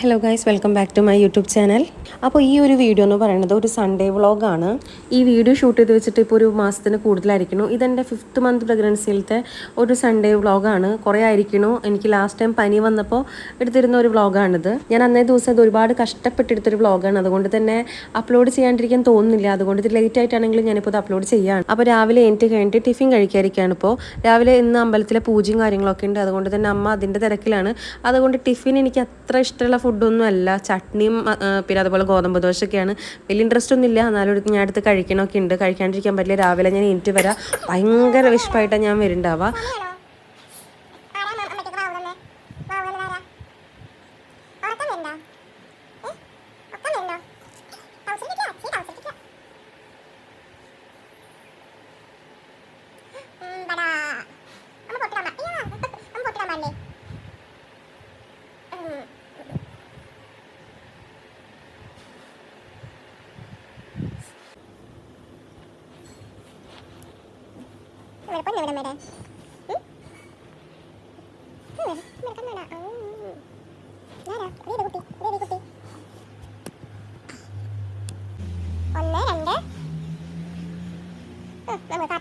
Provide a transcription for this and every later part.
Hello guys, welcome back to my YouTube channel. അപ്പോൾ ഈ ഒരു വീഡിയോ എന്ന് പറയുന്നത് ഒരു സൺഡേ വ്ളോഗാണ്. ഈ വീഡിയോ ഷൂട്ട് ചെയ്ത് വെച്ചിട്ട് ഇപ്പോൾ ഒരു മാസത്തിന് കൂടുതലായിരിക്കുന്നു. ഇതെൻ്റെ 5th മന്ത് പ്രഗ്നൻസിയിലത്തെ ഒരു സൺഡേ വ്ളോഗാണ്. കുറേ ആയിരിക്കുന്നു. എനിക്ക് ലാസ്റ്റ് ടൈം പനി വന്നപ്പോൾ എടുത്തിരുന്ന ഒരു വ്ളോഗാണിത്. ഞാൻ അന്നേ ദിവസം ഇത് ഒരുപാട് കഷ്ടപ്പെട്ടെടുത്തൊരു വ്ളോഗാണ്. അതുകൊണ്ട് തന്നെ അപ്ലോഡ് ചെയ്യാണ്ടിരിക്കാൻ തോന്നുന്നില്ല. അതുകൊണ്ട് ഇത് ലേറ്റ് ആയിട്ടാണെങ്കിലും ഞാനിപ്പോൾ ഇത് അപ്ലോഡ് ചെയ്യുകയാണ്. അപ്പോൾ രാവിലെ എനിക്ക് കഴിഞ്ഞിട്ട് ടിഫിൻ കഴിക്കാതിരിക്കുകയാണ്. ഇപ്പോൾ രാവിലെ ഇന്ന് അമ്പലത്തിലെ പൂജയും കാര്യങ്ങളൊക്കെ ഉണ്ട്. അതുകൊണ്ട് തന്നെ അമ്മ അതിൻ്റെ തിരക്കിലാണ്. അതുകൊണ്ട് ടിഫിൻ എനിക്ക് അത്ര ഇഷ്ടമുള്ള ഫുഡൊന്നും അല്ല. ചട്നിയും പിന്നെ അതുപോലെ ഗോതമ്പ് ദോശയൊക്കെയാണ്. വലിയ ഇൻട്രസ്റ്റ് ഒന്നും ഇല്ല. എന്നാലും ഞാൻ അടുത്ത് കഴിക്കണമൊക്കെ ഉണ്ട്. കഴിക്കാണ്ടിരിക്കാൻ പറ്റില്ല. രാവിലെ ഞാൻ എനിക്ക് വരാം, ഭയങ്കര വിശപ്പായിട്ടാണ് ഞാൻ വരുന്നുണ്ടാവുക.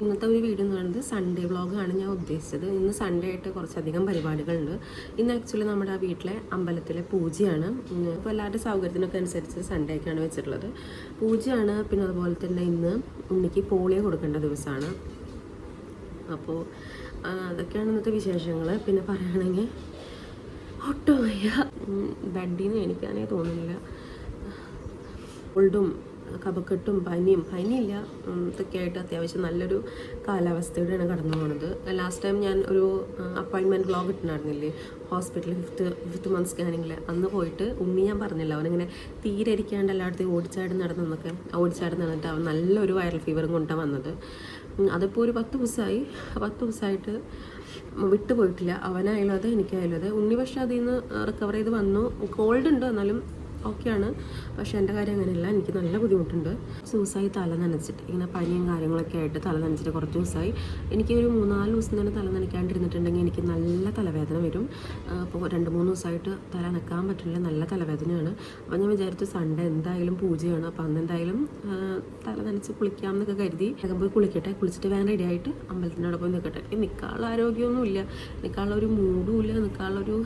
ഇന്നത്തെ ഒരു വീഡിയോ എന്ന് പറയുന്നത് സൺഡേ വ്ളോഗാണ് ഞാൻ ഉദ്ദേശിച്ചത്. ഇന്ന് സൺഡേ ആയിട്ട് കുറച്ചധികം പരിപാടികളുണ്ട്. ഇന്ന് ആക്ച്വലി നമ്മുടെ വീട്ടിലെ അമ്പലത്തിലെ പൂജയാണ്. ഇപ്പോൾ എല്ലാവരുടെ സൗകര്യത്തിനൊക്കെ അനുസരിച്ച് സൺഡേ ഒക്കെയാണ് വെച്ചിട്ടുള്ളത്. പൂജയാണ്. പിന്നെ അതുപോലെ തന്നെ ഇന്ന് ഉണ്ണിക്ക് പോളിയോ കൊടുക്കേണ്ട ദിവസമാണ്. അപ്പോൾ അതൊക്കെയാണ് ഇന്നത്തെ വിശേഷങ്ങൾ. പിന്നെ പറയുകയാണെങ്കിൽ ഒട്ടും വയ്യ, ബെഡിൽ നിന്ന് എണീക്കാനേ തോന്നുന്നില്ല. കോൾഡും കഫക്കെട്ടും പനിയില്ല, ഇതൊക്കെ ആയിട്ട് അത്യാവശ്യം നല്ലൊരു കാലാവസ്ഥയോടെയാണ് കടന്നു പോകുന്നത്. ലാസ്റ്റ് ടൈം ഞാൻ ഒരു അപ്പോയിൻമെൻറ്റ് വ്ളോഗ് ഇട്ടുണ്ടായിരുന്നില്ലേ, ഹോസ്പിറ്റലിൽ ഫിഫ്ത്ത് മന്ത് സ്കാനിങ്ങിൽ. അന്ന് പോയിട്ട് ഉണ്ണി ഞാൻ പറഞ്ഞില്ല, അവനിങ്ങനെ തീരെ ഇരിക്കാണ്ട് എല്ലായിടത്തും ഓടിച്ചാടി നടന്നിട്ട് അവൻ നല്ലൊരു വൈറൽ ഫീവറും കൊണ്ടാണ് വന്നത്. അതിപ്പോൾ ഒരു 10 ദിവസമായിട്ട് വിട്ടുപോയിട്ടില്ല. അവനായാലും അതെ, എനിക്കായാലും അതെ. ഉണ്ണി പക്ഷേ അതിൽ നിന്ന് റിക്കവർ ചെയ്ത് വന്നു. കോൾഡ് ഉണ്ട്, എന്നാലും ഓക്കെയാണ്. പക്ഷേ എൻ്റെ കാര്യം അങ്ങനെയല്ല, എനിക്ക് നല്ല ബുദ്ധിമുട്ടുണ്ട്. ദിവസമായി തല നനച്ചിട്ട് ഇങ്ങനെ പനിയും കാര്യങ്ങളൊക്കെ ആയിട്ട് തല നനച്ചിട്ട് കുറച്ച് ദിവസമായി. എനിക്ക് ഒരു 3-4 ദിവസം തന്നെ തല നനയ്ക്കാണ്ടിരുന്നിട്ടുണ്ടെങ്കിൽ എനിക്ക് നല്ല തലവേദന വരും. അപ്പോൾ 2-3 ദിവസമായിട്ട് തല നനക്കാൻ പറ്റില്ല, നല്ല തലവേദനയാണ്. അപ്പോൾ ഞാൻ വിചാരിച്ചു സൺഡേ എന്തായാലും പൂജയാണ്, അപ്പോൾ അന്ന് എന്തായാലും തല നനച്ച് കുളിക്കാം എന്നൊക്കെ കരുതി വേഗം പോയി കുളിക്കട്ടെ. കുളിച്ചിട്ട് വേഗം റെഡി ആയിട്ട് അമ്പലത്തിൻ്റെ അവിടെ പോയി നിൽക്കട്ടെ. നിൽക്കാനുള്ള ആരോഗ്യമൊന്നുമില്ല, നിൽക്കാനുള്ള ഒരു മൂഡും ഇല്ല, നിൽക്കാനുള്ളൊരു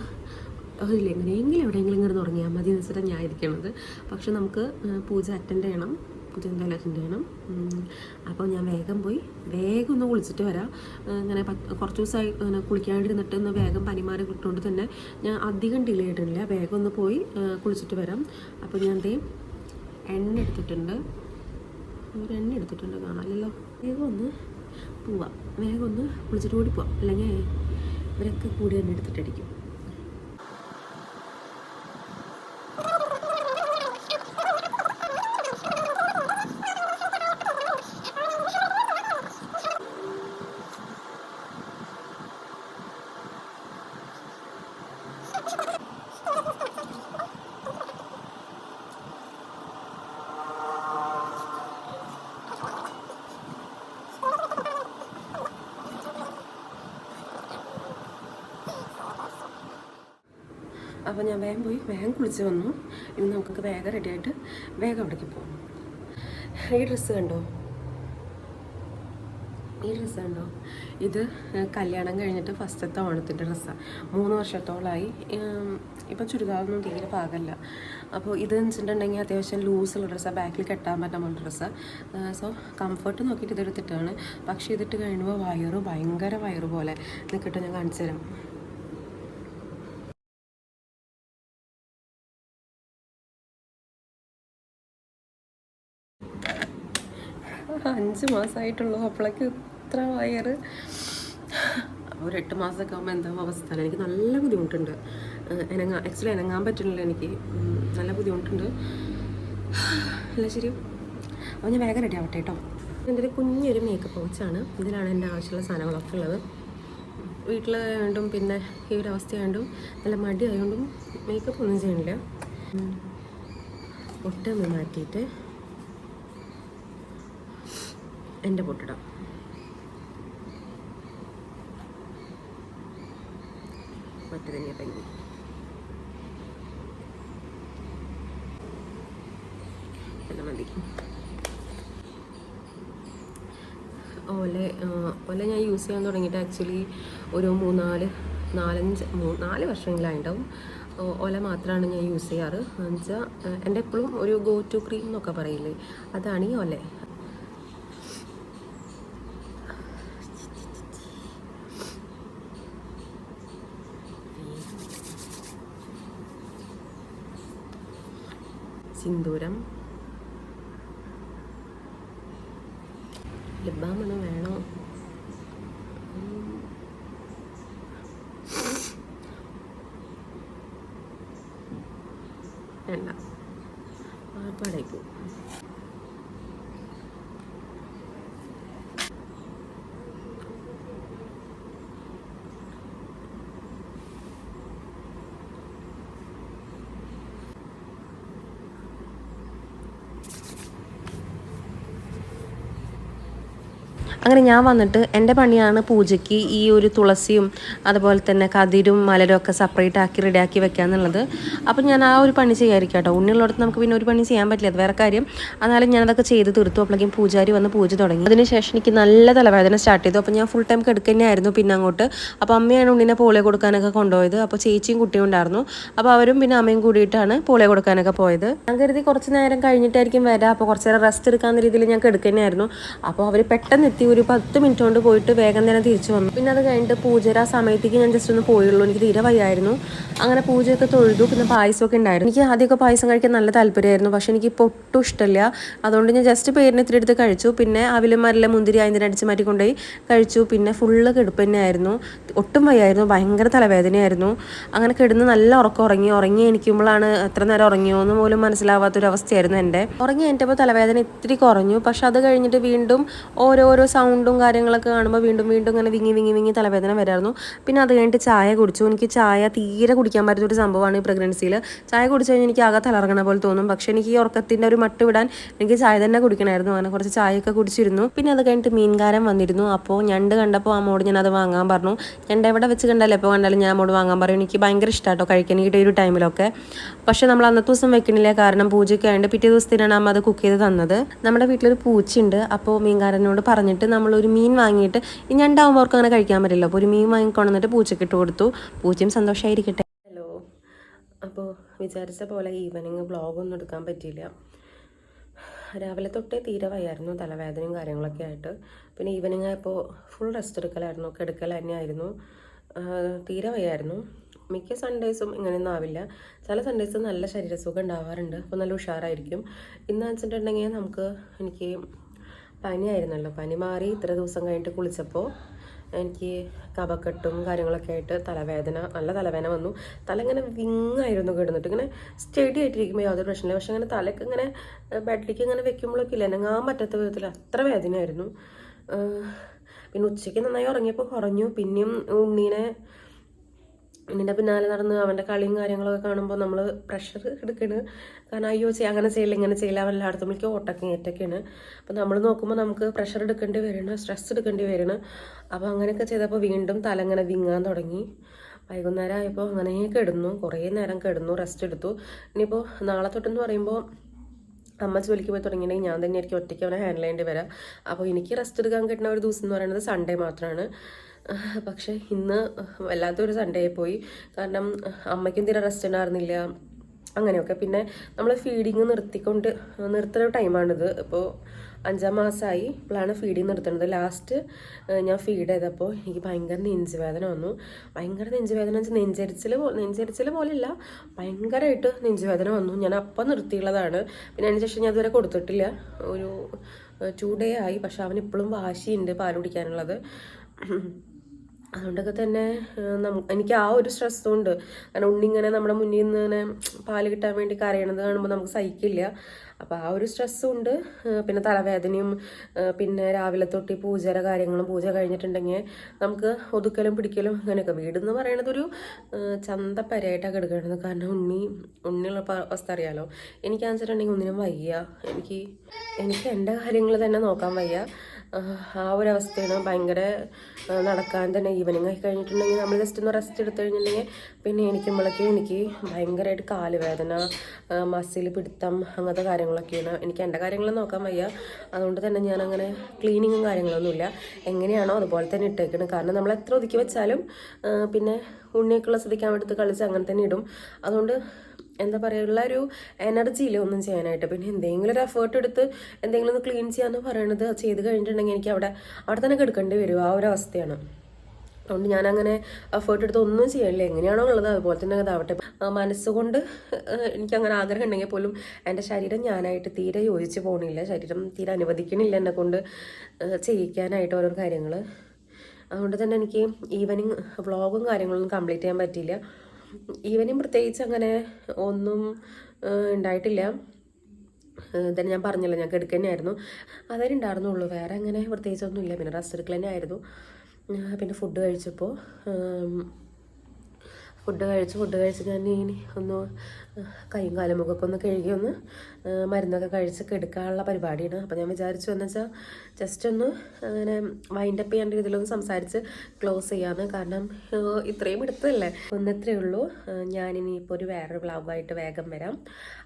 അതില്ല. എങ്ങനെയെങ്കിലും എവിടെയെങ്കിലും ഇങ്ങനെ തുടങ്ങിയാൽ മതി എന്ന് വെച്ചിട്ടാണ് ഞാൻ ഇരിക്കണത്. പക്ഷെ നമുക്ക് പൂജ എന്തായാലും അറ്റൻഡ് ചെയ്യണം. അപ്പോൾ ഞാൻ വേഗം ഒന്ന് കുളിച്ചിട്ട് വരാം. ഇങ്ങനെ കുറച്ച് ദിവസമായി അങ്ങനെ കുളിക്കാണ്ടിരുന്നിട്ട് ഇന്ന് വേഗം പനിമാരെ കിട്ടുകൊണ്ട് തന്നെ ഞാൻ അധികം ഡിലേ ചെയ്തിട്ടില്ല. വേഗം ഒന്ന് പോയി കുളിച്ചിട്ട് വരാം. അപ്പോൾ ഞാൻ എണ്ണ എടുത്തിട്ടുണ്ട്, കാണാമല്ലോ. വേഗം ഒന്ന് കുളിച്ചിട്ട് ഓടി പോവാം, അല്ലെങ്കിൽ ഇവരൊക്കെ കൂടി എണ്ണ എടുത്തിട്ടടിക്കും. അപ്പോൾ ഞാൻ വേഗം കുളിച്ച് വന്നു. ഇനി നമുക്കൊക്കെ വേഗം റെഡിയായിട്ട് വേഗം അവിടേക്ക് പോകാം. ഈ ഡ്രസ്സ് കണ്ടോ, ഇത് കല്യാണം കഴിഞ്ഞിട്ട് ഫസ്റ്റത്തെ ഓണത്തിൻ്റെ ഡ്രസ്സാണ്. 3 വർഷത്തോളമായി. ഇപ്പം ചുരിദാറൊന്നും തീരെ പാകമല്ല. അപ്പോൾ ഇത് വെച്ചിട്ടുണ്ടെങ്കിൽ അത്യാവശ്യം ലൂസുള്ള ഡ്രസ്സാണ്, ബാക്കിൽ കെട്ടാൻ പറ്റുന്ന ഡ്രസ്സാണ്. സോ കംഫർട്ട് നോക്കിയിട്ട് ഇതെടുത്തിട്ടാണ്. പക്ഷേ ഇതിട്ട് കഴിയുമ്പോൾ ഭയങ്കര വയറ് പോലെ നിൽക്കട്ടെ, ഞാൻ കാണിച്ചു തരാം. അഞ്ച് മാസമായിട്ടുള്ളൂ, അപ്പോഴേക്ക് ഇത്ര വയറ്. ഒരു 8 മാസമൊക്കെ ആകുമ്പോൾ എന്താ അവസ്ഥ? എനിക്ക് നല്ല ബുദ്ധിമുട്ടുണ്ട്. എനങ്ങാൻ പറ്റുന്നില്ല, എനിക്ക് നല്ല ബുദ്ധിമുട്ടുണ്ട്. അല്ല ശരി. അപ്പോൾ ഞാൻ വേഗം റെഡി ആവട്ടെ കേട്ടോ. എൻ്റെ ഒരു കുഞ്ഞൊരു മേക്കപ്പ് പൗച്ചാണ്. ഇതിലാണ് എൻ്റെ ആവശ്യമുള്ള സാധനങ്ങളൊക്കെ ഉള്ളത്. വീട്ടിലായതുകൊണ്ടും പിന്നെ ഈ ഒരു അവസ്ഥയായതുകൊണ്ടും നല്ല മടി ആയതുകൊണ്ടും മേക്കപ്പ് ഒന്നും ചെയ്യണില്ല. പൊട്ടൊന്ന് മാറ്റിയിട്ട് എൻ്റെ പൊട്ടിടാം. മറ്റു തന്നെ ഭംഗി. പിന്നെ മതി. ഓല ഞാൻ യൂസ് ചെയ്യാൻ തുടങ്ങിയിട്ട് ആക്ച്വലി ഒരു 4 വർഷമെങ്കിലായിട്ടുണ്ടാവും. ഓല മാത്രമാണ് ഞാൻ യൂസ് ചെയ്യാറ്. എന്നുവെച്ചാൽ എൻ്റെ എപ്പോഴും ഒരു ഗോ ടു ക്രീം എന്നൊക്കെ പറയില്ലേ, അതാണ് ഈ ഓല. സിന്ദൂരം, ലിപ് ബാം ഒന്നും വേണോ? വേണ്ട, ആർപ്പാടായിപ്പോ. അങ്ങനെ ഞാൻ വന്നിട്ട് എൻ്റെ പണിയാണ് പൂജയ്ക്ക് ഈ ഒരു തുളസിയും അതുപോലെ തന്നെ കതിരും മലരും ഒക്കെ സെപ്പറേറ്റ് ആക്കി റെഡിയാക്കി വെക്കുക എന്നുള്ളത്. അപ്പം ഞാൻ ആ ഒരു പണി ചെയ്യാതിരിക്കും കേട്ടോ. ഉണ്ണിയുള്ളടത്ത് നമുക്ക് പിന്നെ ഒരു പണി ചെയ്യാൻ പറ്റില്ല, അത് വേറെ കാര്യം. എന്നാലും ഞാനതൊക്കെ ചെയ്ത് തീർത്തു. അപ്പോഴേക്കും പൂജാരി വന്ന് പൂജ തുടങ്ങി. അതിനുശേഷം എനിക്ക് നല്ല തലവേദന സ്റ്റാർട്ട് ചെയ്തു. അപ്പോൾ ഞാൻ ഫുൾ ടൈം കിടക്കുന്നതായിരുന്നു പിന്നെ അങ്ങോട്ട്. അപ്പോൾ അമ്മയാണ് ഉണ്ണിനെ പോളിയോ കൊടുക്കാനൊക്കെ കൊണ്ടുപോയത്. അപ്പോൾ ചേച്ചിയും കുട്ടിയും ഉണ്ടായിരുന്നു. അപ്പോൾ അവരും പിന്നെ അമ്മയും കൂടിയിട്ടാണ് പോളിയോ കൊടുക്കാനൊക്കെ പോയത്. ഞാൻ കരുതി കുറച്ച് നേരം കഴിഞ്ഞിട്ടായിരിക്കും വരാം, അപ്പോൾ കുറച്ച് നേരം റെസ്റ്റ് എടുക്കാവുന്ന രീതിയിൽ ഞാൻ കിടക്കുന്നതായിരുന്നു. അപ്പോൾ അവർ പെട്ടെന്ന് എത്തി. ഒരു 10 മിനിറ്റ് കൊണ്ട് പോയിട്ട് വേഗം തന്നെ തിരിച്ചു വന്നു. പിന്നെ അത് കഴിഞ്ഞിട്ട് പൂജയുടെ ആ സമയത്തേക്ക് ഞാൻ ജസ്റ്റ് ഒന്ന് പോയുള്ളൂ. എനിക്ക് തീരെ വയ്യായിരുന്നു. അങ്ങനെ പൂജയൊക്കെ തൊഴുതു. പിന്നെ പായസമൊക്കെ ഉണ്ടായിരുന്നു. എനിക്ക് ആദ്യമൊക്കെ പായസം കഴിക്കാൻ നല്ല താല്പര്യമായിരുന്നു, പക്ഷെ എനിക്ക് ഇപ്പോൾ ഒട്ടും ഇഷ്ടമില്ല. അതുകൊണ്ട് ഞാൻ ജസ്റ്റ് പേരിന് ഇത്തിരി എടുത്ത് കഴിച്ചു. പിന്നെ അവിലും മരല മുന്തിരി അതിൻ്റെ അടിച്ച് മാറ്റി കൊണ്ടുപോയി കഴിച്ചു. പിന്നെ ഫുള്ള് കിടപ്പ് തന്നെയായിരുന്നു. ഒട്ടും വയ്യായിരുന്നു, ഭയങ്കര തലവേദനയായിരുന്നു. അങ്ങനെ കിടന്ന് നല്ല ഉറങ്ങി എനിക്കുമ്പോഴാണ് എത്ര നേരം ഉറങ്ങിയോ എന്ന് പോലും മനസ്സിലാവാത്തൊരവസ്ഥയായിരുന്നു എൻ്റെ. ഉറങ്ങി കഴിഞ്ഞപ്പോൾ തലവേദന ഇത്തിരി കുറഞ്ഞു. പക്ഷെ അത് കഴിഞ്ഞിട്ട് വീണ്ടും ഓരോരോ സൗണ്ടും കാര്യങ്ങളൊക്കെ കാണുമ്പോൾ വീണ്ടും ഇങ്ങനെ വിങ്ങി തലവേദന വരായിരുന്നു. പിന്നെ അത് കഴിഞ്ഞിട്ട് ചായ കുടിച്ചു. എനിക്ക് ചായ തീരെ കുടിക്കാൻ പറ്റുന്നൊരു സംഭവമാണ് ഈ പ്രഗ്നൻസിയിൽ. ചായ കുടിച്ചു കഴിഞ്ഞാൽ എനിക്ക് ആകെ തലറങ്ങണ പോലെ തോന്നും. പക്ഷെ എനിക്ക് ഈ ഉറക്കത്തിൻ്റെ ഒരു മട്ട് വിടാൻ എനിക്ക് ചായ തന്നെ കുടിക്കണമായിരുന്നു. അങ്ങനെ കുറച്ച് ചായയൊക്കെ കുടിച്ചിരുന്നു. പിന്നെ അത് കഴിഞ്ഞിട്ട് മീൻകാരൻ വന്നിരുന്നു. അപ്പോൾ ഞണ്ട് കണ്ടപ്പോൾ അമ്മോട് ഞാൻ അത് വാങ്ങാൻ പറഞ്ഞു. ഞണ്ട് എവിടെ വെച്ച് കണ്ടാലും എപ്പോൾ കണ്ടാലും ഞാൻ അമ്മോട് വാങ്ങാൻ പറയും. എനിക്ക് ഭയങ്കര ഇഷ്ടമാട്ടോ കഴിക്കാൻ ഈ ഒരു ടൈമിലൊക്കെ. പക്ഷെ നമ്മൾ അന്നത്തെ ദിവസം വെക്കണില്ല, കാരണം പൂജയ്ക്ക് ആയതുകൊണ്ട് പിറ്റേ ദിവസത്തിനാണ് അമ്മ അത് കുക്ക് ചെയ്ത് തന്നത്. നമ്മുടെ വീട്ടിലൊരു പൂച്ചയുണ്ട്. അപ്പോൾ മീൻകാരനോട് പറഞ്ഞിട്ട് നമ്മളൊരു മീൻ വാങ്ങിയിട്ട്, ഞണ്ടാവുമ്പോൾ അവർക്ക് അങ്ങനെ കഴിക്കാൻ പറ്റില്ല, അപ്പോൾ ഒരു മീൻ വാങ്ങിക്കൊണ്ടിട്ട് പൂച്ചയ്ക്ക് ഇട്ട് കൊടുത്തു. പൂച്ചയും സന്തോഷമായിരിക്കട്ടെ. ഹലോ. അപ്പോൾ വിചാരിച്ച പോലെ ഈവനിങ് വ്ളോഗൊന്നും എടുക്കാൻ പറ്റിയില്ല. രാവിലെ തൊട്ടേ തീരെ വയ്യായിരുന്നു, തലവേദനയും കാര്യങ്ങളൊക്കെ ആയിട്ട്. പിന്നെ ഈവനിങ് ആയപ്പോൾ ഫുൾ റെസ്റ്റ് എടുക്കലായിരുന്നു, കിടക്കൽ തന്നെയായിരുന്നു. തീരെ വയ്യായിരുന്നു. മിക്ക സൺഡേസും ഇങ്ങനെയൊന്നും ആവില്ല. ചില സൺഡേസ് നല്ല ശരീരസുഖം ഉണ്ടാവാറുണ്ട്, അപ്പോൾ നല്ല ഉഷാറായിരിക്കും. ഇന്ന് വെച്ചിട്ടുണ്ടെങ്കിൽ എനിക്ക് പനിയായിരുന്നല്ലോ. പനി മാറി ഇത്ര ദിവസം കഴിഞ്ഞിട്ട് കുളിച്ചപ്പോൾ എനിക്ക് കഫക്കെട്ടും കാര്യങ്ങളൊക്കെ ആയിട്ട് നല്ല തലവേദന വന്നു. തല ഇങ്ങനെ വിങ്ങായിരുന്നു കിടന്നിട്ട്. ഇങ്ങനെ സ്റ്റഡി ആയിട്ടിരിക്കുമ്പോൾ യാതൊരു പ്രശ്നമില്ല. പക്ഷെ അങ്ങനെ തലയ്ക്ക് ഇങ്ങനെ ബെഡിലേക്ക് ഇങ്ങനെ വെക്കുമ്പോഴൊക്കെ ഇല്ല, അനങ്ങാൻ പറ്റാത്ത വിധത്തിൽ അത്ര വേദനയായിരുന്നു. പിന്നെ ഉച്ചയ്ക്ക് നന്നായി ഉറങ്ങിയപ്പോൾ കുറഞ്ഞു. പിന്നെയും ഉണ്ണീൻ്റെ പിന്നാലെ നടന്ന് അവൻ്റെ കളിയും കാര്യങ്ങളൊക്കെ കാണുമ്പോൾ നമ്മൾ പ്രഷർ എടുക്കണ്. കാരണം അയ്യോ അങ്ങനെ ചെയ്യില്ല ഇങ്ങനെ ചെയ്യില്ല, അവൻ എല്ലായിടത്തും എനിക്ക് ഏറ്റൊക്കെയാണ്. അപ്പോൾ നമ്മൾ നോക്കുമ്പോൾ നമുക്ക് പ്രഷർ എടുക്കേണ്ടി വരണം, സ്ട്രെസ് എടുക്കേണ്ടി വരണം. അപ്പോൾ അങ്ങനെയൊക്കെ ചെയ്തപ്പോൾ വീണ്ടും തല ഇങ്ങനെ വിങ്ങാൻ തുടങ്ങി. വൈകുന്നേരം ആയപ്പോൾ അങ്ങനെ കിടന്നു, കുറേ നേരം കിടന്നു, റെസ്റ്റ് എടുത്തു. ഇനിയിപ്പോൾ നാളെ തൊട്ടെന്ന് പറയുമ്പോൾ അമ്മ ജോലിക്ക് പോയി തുടങ്ങിയിട്ടുണ്ടെങ്കിൽ ഞാൻ തന്നെ ആയിരിക്കും ഒറ്റയ്ക്ക് അവനെ ഹാൻഡിൽ ചെയ്യേണ്ടി വരാം. അപ്പോൾ എനിക്ക് റെസ്റ്റ് എടുക്കാൻ കിട്ടുന്ന ഒരു ദിവസം എന്ന് പറയുന്നത് സൺഡേ മാത്രമാണ്. പക്ഷേ ഇന്ന് വല്ലാത്തൊരു സൺഡേ ആയിപ്പോയി. കാരണം അമ്മയ്ക്കും തീരെ റെസ്റ്റ് ഉണ്ടായിരുന്നില്ല, അങ്ങനെയൊക്കെ. പിന്നെ നമ്മൾ ഫീഡിങ് നിർത്തുന്ന ടൈമാണിത്. ഇപ്പോൾ 5-ാം മാസമായി, ഇപ്പോഴാണ് ഫീഡിങ് നിർത്തുന്നത്. ലാസ്റ്റ് ഞാൻ ഫീഡ് ചെയ്തപ്പോൾ എനിക്ക് ഭയങ്കര നെഞ്ചുവേദന വന്നു. ഭയങ്കര നെഞ്ചുവേദന വെച്ചാൽ നെഞ്ചരിച്ചിൽ പോലെയല്ല, ഭയങ്കരമായിട്ട് നെഞ്ചുവേദന വന്നു. ഞാൻ അപ്പം നിർത്തിയുള്ളതാണ്. പിന്നെ അതിന് ശേഷം ഞാൻ ഇതുവരെ കൊടുത്തിട്ടില്ല. ഒരു 2 ഡേ ആയി. പക്ഷെ അവന് ഇപ്പോഴും വാശിയുണ്ട് പാൽ കുടിക്കാനുള്ളത്. അതുകൊണ്ടൊക്കെ തന്നെ എനിക്ക് ആ ഒരു സ്ട്രെസ്സും ഉണ്ട്. കാരണം ഉണ്ണിങ്ങനെ നമ്മുടെ മുന്നിൽ നിന്ന് ഇങ്ങനെ പാല് കിട്ടാൻ വേണ്ടി കരയണത് കാണുമ്പോൾ നമുക്ക് സഹിക്കില്ല. അപ്പോൾ ആ ഒരു സ്ട്രെസ്സും ഉണ്ട്. പിന്നെ തലവേദനയും, പിന്നെ രാവിലെ തൊട്ട് പൂജയുടെ കാര്യങ്ങളും, പൂജ കഴിഞ്ഞിട്ടുണ്ടെങ്കിൽ നമുക്ക് ഒതുക്കലും പിടിക്കലും അങ്ങനെയൊക്കെ. വീടെന്ന് പറയണത് ഒരു ചന്തപ്പരയായിട്ടാണ് കിടക്കുന്നത്. കാരണം ഉണ്ണിയുള്ള അവസ്ഥ അറിയാലോ. എനിക്കാണെന്ന് വെച്ചിട്ടുണ്ടെങ്കിൽ ഒന്നിനും വയ്യ. എനിക്ക് എൻ്റെ കാര്യങ്ങൾ തന്നെ നോക്കാൻ വയ്യ. ആ ഒരു അവസ്ഥയാണ്. ഭയങ്കര നടക്കാൻ തന്നെ ഈവനിങ് ആയി കഴിഞ്ഞിട്ടുണ്ടെങ്കിൽ നമ്മൾ ജസ്റ്റ് ഒന്ന് റെസ്റ്റ് എടുത്തു കഴിഞ്ഞിട്ടുണ്ടെങ്കിൽ പിന്നെ എണീക്കുമ്പോഴേക്കും എനിക്ക് ഭയങ്കരമായിട്ട് കാല് വേദന, മസിൽ പിടുത്തം, അങ്ങനത്തെ കാര്യങ്ങളൊക്കെയാണ്. എനിക്ക് എൻ്റെ കാര്യങ്ങൾ നോക്കാൻ വയ്യ. അതുകൊണ്ട് തന്നെ ഞാനങ്ങനെ ക്ലീനിങ്ങും കാര്യങ്ങളൊന്നുമില്ല, എങ്ങനെയാണോ അതുപോലെ തന്നെ ഇട്ടേക്കണം. കാരണം നമ്മൾ എത്ര ഒതുക്കി വെച്ചാലും പിന്നെ ഉണ്ണിയൊക്കെയുള്ള സ്ഥിതിക്ക് എടുത്ത് കളിച്ച് അങ്ങനെ തന്നെ ഇടും. അതുകൊണ്ട് എന്താ പറയുക, ഉള്ള ഒരു എനർജി ഇല്ല ഒന്നും ചെയ്യാനായിട്ട്. പിന്നെ എന്തെങ്കിലും ഒരു എഫേർട്ട് എടുത്ത് എന്തെങ്കിലും ഒന്ന് ക്ലീൻ ചെയ്യാമെന്ന് പറയണത് ചെയ്ത് കഴിഞ്ഞിട്ടുണ്ടെങ്കിൽ എനിക്ക് അവിടെ തന്നെ കിടക്കേണ്ടി വരും. ആ ഒരു അവസ്ഥയാണ്. അതുകൊണ്ട് ഞാനങ്ങനെ എഫേർട്ട് എടുത്ത് ഒന്നും ചെയ്യണില്ല. എങ്ങനെയാണോ ഉള്ളത് അതുപോലെ തന്നെ അതാവട്ടെ. മനസ്സുകൊണ്ട് എനിക്കങ്ങനെ ആഗ്രഹം ഉണ്ടെങ്കിൽ പോലും എൻ്റെ ശരീരം ഞാനായിട്ട് തീരെ യോജിച്ച് പോകണില്ല. ശരീരം തീരെ അനുവദിക്കണില്ല എന്നെ കൊണ്ട് ചെയ്യിക്കാനായിട്ട് ഓരോ കാര്യങ്ങൾ. അതുകൊണ്ട് തന്നെ എനിക്ക് ഈവനിങ് വ്ളോഗും കാര്യങ്ങളൊന്നും കംപ്ലീറ്റ് ചെയ്യാൻ പറ്റിയില്ല. ഈവനിങ് പ്രത്യേകിച്ച് അങ്ങനെ ഒന്നും ഉണ്ടായിട്ടില്ല. തന്നെ ഞാൻ പറഞ്ഞല്ലോ, ഞാൻ കിടക്കുക തന്നെയായിരുന്നു, അതേ ഉണ്ടായിരുന്നുള്ളൂ. വേറെ അങ്ങനെ പ്രത്യേകിച്ചൊന്നുമില്ല. പിന്നെ റെസ്റ്റ് എടുക്കൽ തന്നെ ആയിരുന്നു. പിന്നെ ഫുഡ് കഴിച്ച് ഞാൻ ഇനി ഒന്ന് കൈയും കാലും മുഖമൊക്കെ ഒന്ന് കഴുകി ഒന്ന് മരുന്നൊക്കെ കഴിച്ച് കിടക്കാനുള്ള പരിപാടിയാണ്. അപ്പോൾ ഞാൻ വിചാരിച്ചു എന്ന് വെച്ചാൽ ജസ്റ്റ് ഒന്ന് അങ്ങനെ വൈൻഡപ്പ് ചെയ്യാൻ രീതിയിലൊന്ന് സംസാരിച്ച് ക്ലോസ് ചെയ്യാമെന്ന്. കാരണം ഇത്രയും എടുത്തതല്ലേ, ഒന്നത്രേ ഉള്ളൂ. ഞാനിനി ഇപ്പോൾ വേറൊരു വ്ളോഗായിട്ട് വേഗം വരാം.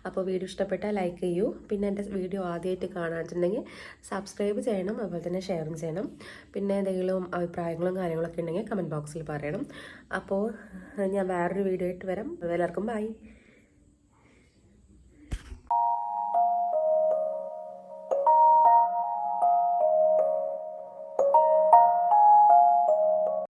അപ്പോൾ വീഡിയോ ഇഷ്ടപ്പെട്ടാൽ ലൈക്ക് ചെയ്യൂ. പിന്നെ എൻ്റെ വീഡിയോ ആദ്യമായിട്ട് കാണാനുണ്ടെങ്കിൽ സബ്സ്ക്രൈബ് ചെയ്യണം, അതുപോലെ തന്നെ ഷെയറും ചെയ്യണം. പിന്നെ എന്തെങ്കിലും അഭിപ്രായങ്ങളും കാര്യങ്ങളൊക്കെ ഉണ്ടെങ്കിൽ കമൻറ്റ് ബോക്സിൽ പറയണം. അപ്പോൾ ഞാൻ വേറൊരു വീഡിയോ ആയിട്ട് വരാം. എല്ലാവർക്കും ബൈ.